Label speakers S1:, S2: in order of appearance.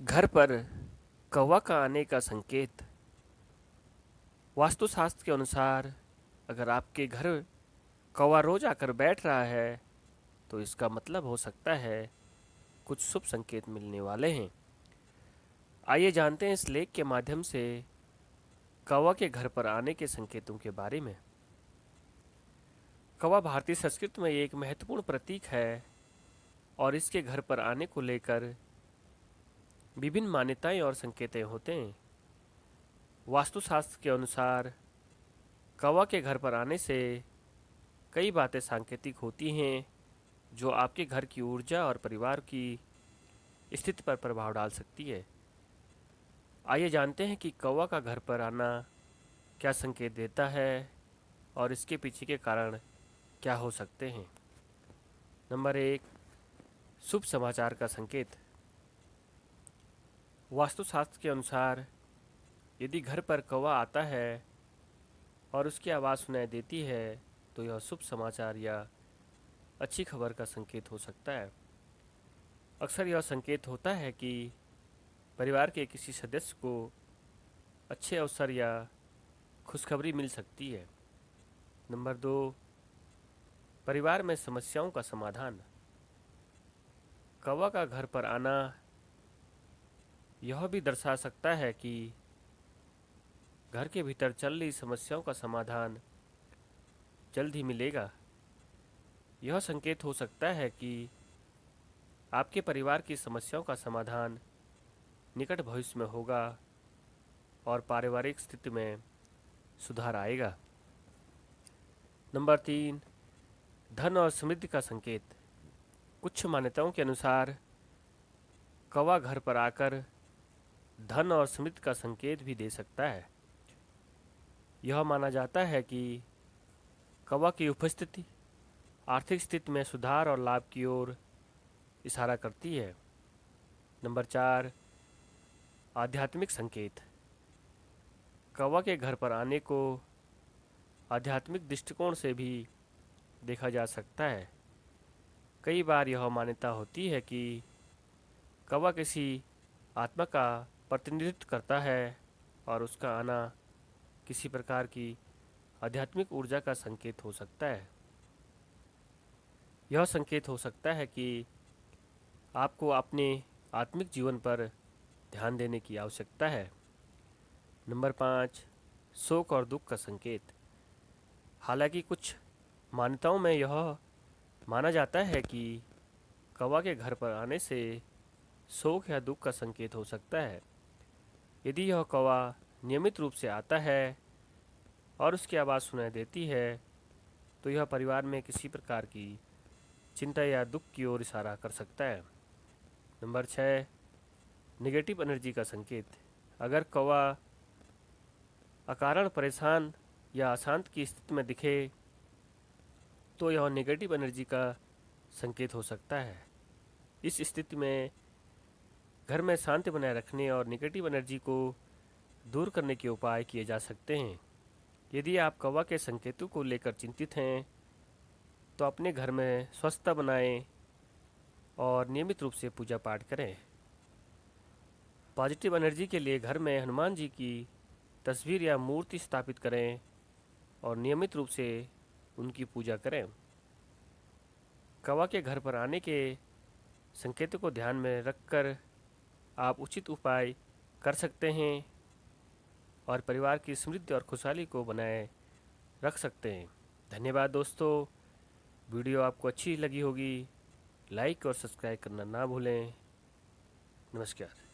S1: घर पर कौवा का आने का संकेत। वास्तुशास्त्र के अनुसार अगर आपके घर कौवा रोज आकर बैठ रहा है तो इसका मतलब हो सकता है कुछ शुभ संकेत मिलने वाले हैं। आइए जानते हैं इस लेख के माध्यम से कौवा के घर पर आने के संकेतों के बारे में। कौवा भारतीय संस्कृति में एक महत्वपूर्ण प्रतीक है और इसके घर पर आने को लेकर विभिन्न मान्यताएं और संकेतें होते हैं। वास्तुशास्त्र के अनुसार कौवा के घर पर आने से कई बातें सांकेतिक होती हैं जो आपके घर की ऊर्जा और परिवार की स्थिति पर प्रभाव डाल सकती है। आइए जानते हैं कि कौवा का घर पर आना क्या संकेत देता है और इसके पीछे के कारण क्या हो सकते हैं। नंबर 1, शुभ समाचार का संकेत। वास्तुशास्त्र के अनुसार यदि घर पर कौवा आता है और उसकी आवाज़ सुनाई देती है तो यह शुभ समाचार या अच्छी खबर का संकेत हो सकता है। अक्सर यह संकेत होता है कि परिवार के किसी सदस्य को अच्छे अवसर या खुशखबरी मिल सकती है। नंबर 2, परिवार में समस्याओं का समाधान। कौवा का घर पर आना यह भी दर्शा सकता है कि घर के भीतर चल रही समस्याओं का समाधान जल्द ही मिलेगा। यह संकेत हो सकता है कि आपके परिवार की समस्याओं का समाधान निकट भविष्य में होगा और पारिवारिक स्थिति में सुधार आएगा। नंबर 3, धन और समृद्धि का संकेत। कुछ मान्यताओं के अनुसार कौवा घर पर आकर धन और समृद्धि का संकेत भी दे सकता है। यह माना जाता है कि कौवा की उपस्थिति आर्थिक स्थिति में सुधार और लाभ की ओर इशारा करती है। नंबर 4, आध्यात्मिक संकेत। कौवा के घर पर आने को आध्यात्मिक दृष्टिकोण से भी देखा जा सकता है। कई बार यह मान्यता होती है कि कौवा किसी आत्मा का प्रतिनिधित्व करता है और उसका आना किसी प्रकार की आध्यात्मिक ऊर्जा का संकेत हो सकता है। यह संकेत हो सकता है कि आपको अपने आत्मिक जीवन पर ध्यान देने की आवश्यकता है। नंबर 5, शोक और दुख का संकेत। हालांकि कुछ मान्यताओं में यह माना जाता है कि कौवा के घर पर आने से शोक या दुख का संकेत हो सकता है। यदि यह कौवा नियमित रूप से आता है और उसकी आवाज़ सुनाई देती है तो यह परिवार में किसी प्रकार की चिंता या दुख की ओर इशारा कर सकता है। नंबर 6, नेगेटिव एनर्जी का संकेत। अगर कौवा अकारण परेशान या अशांत की स्थिति में दिखे तो यह नेगेटिव एनर्जी का संकेत हो सकता है। इस स्थिति में घर में शांति बनाए रखने और नेगेटिव एनर्जी को दूर करने के उपाय किए जा सकते हैं। यदि आप कौवा के संकेतों को लेकर चिंतित हैं तो अपने घर में स्वच्छता बनाएं और नियमित रूप से पूजा पाठ करें। पॉजिटिव एनर्जी के लिए घर में हनुमान जी की तस्वीर या मूर्ति स्थापित करें और नियमित रूप से उनकी पूजा करें। कौवा के घर पर आने के संकेतों को ध्यान में रखकर आप उचित उपाय कर सकते हैं और परिवार की समृद्धि और खुशहाली को बनाए रख सकते हैं। धन्यवाद दोस्तों। वीडियो आपको अच्छी लगी होगी, लाइक और सब्सक्राइब करना ना भूलें। नमस्कार।